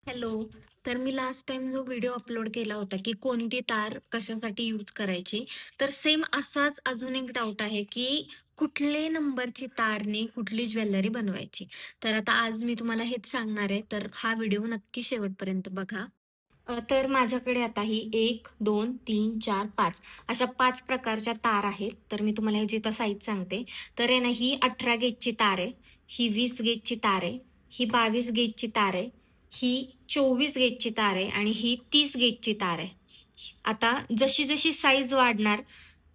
Hello. तर मी last time जो video upload केला होता, की कोणती तार कशासाठी यूज करायची. तर सेम असाच अजून एक डाऊट आहे, की कुठले नंबरची तारने कुठली ज्वेलरी बनवायची. तर आता आज मी तुम्हाला हेच सांगणार आहे. तर हा व्हिडिओ नक्की शेवटपर्यंत बघा. तर माझ्याकडे आता ही 1, 2, 3, 4, 5 अशा 5 प्रकारच्या तार आहेत. तर मी तुम्हाला ह्याची आता साईज सांगते. तर आहे ना, ही 18 गेजची तार आहे, ही 20 गेजची तार आहे, ही 22 गेजची तार आहे, ही 24 गेजची तार आहे आणि ही 30 गेजची तार आहे. आता जशी-जशी साईज वाढणार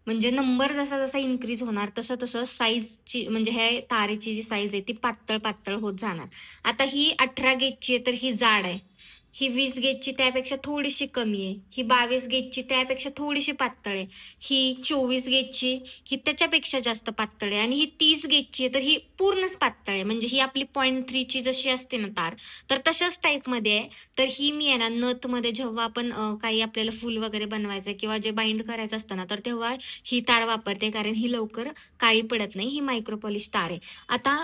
म्हणजे नंबर जसा-जसा इन्क्रीज होणार तसं-तसं साईजची म्हणजे हे तारेची जी साईज आहे ती पातळ-पातळ होत जाणार. आता ही 18 गेजची आहे तर ही जाड आहे. ही 20 गेजची त्यापेक्षा थोडीशी कमी आहे. ही 22 गेजची त्यापेक्षा थोडीशी पातळ आहे. ही 24 गेजची ही त्याच्यापेक्षा जास्त पातळ आहे आणि ही 30 गेजची आहे तर ही पूर्णच पातळ आहे. म्हणजे ही आपली 0.3 ची जशी असते ना तार, तर तशाच टाईपमध्ये आहे. तर ही मी आहे ना नथमध्ये जेव्हा आपण काही आपल्याला फूल वगैरे बनवायचं आहे किंवा जे बाइंड करायचं असतं ना, तर तेव्हा ही तार वापरते कारण ही लवकर काळी पडत नाही. ही मायक्रो पॉलिश तार आहे. आता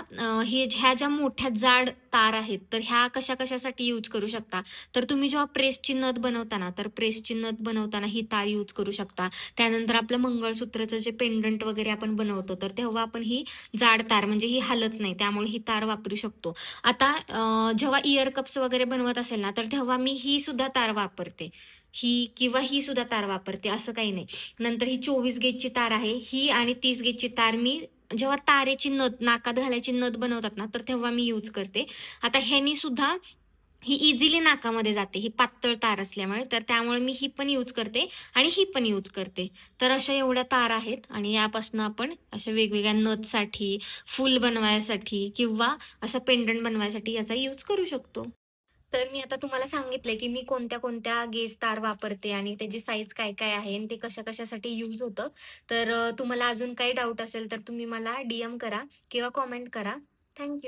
ह्या ज्या मोठ्या जाड तार आहेत, तर ह्या कशा-कशासाठी यूज करू शकता. तर तुम्ही जेव्हा प्रेसची नथ बनवता ना, तर प्रेसची नथ बनवताना ही तार यूज करू शकता. त्यानंतर आपलं मंगळसूत्राचं जे पेंडंट वगैरे आपण बनवतो, तर तेव्हा आपण ही जाड तार म्हणजे ही हलत नाही, त्यामुळे ही तार वापरू शकतो. आता जेव्हा इअर कप्स वगैरे बनवत असेल ना, तर तेव्हा मी ही सुद्धा तार वापरते. ही किंवा ही सुद्धा तार वापरते, असं काही नाही. नंतर ही 24 गेजची तार आहे. ही आणि 30 गेजची तार मी जेव्हा तारेची नथ, नाकात घालायची नथ बनवतात ना, तर तेव्हा मी यूज करते. आता ह्यानी सुद्धा ही इझिली नाकामध्ये जाते, ही पातळ तार असल्यामुळे. तर त्यामुळे मी ही पण यूज करते आणि ही पण यूज करते. तर अशा एवढ्या तार आहेत आणि यापासून आपण अशा वेगवेगळ्या नथसाठी, फूल बनवायसाठी किंवा असं पेंडंट बनवायसाठी याचा यूज करू शकतो. तर मी आता तुम्हाला सांगितलंय, की मी कोणत्या-कोणत्या गेज तार वापरते आणि त्याची साईज काय-काय आहे आणि ते कशा-कशासाठी यूज होतं. तर तुम्हाला अजून काही डाऊट असेल तर तुम्ही मला DM करा किंवा कॉमेंट करा. थँक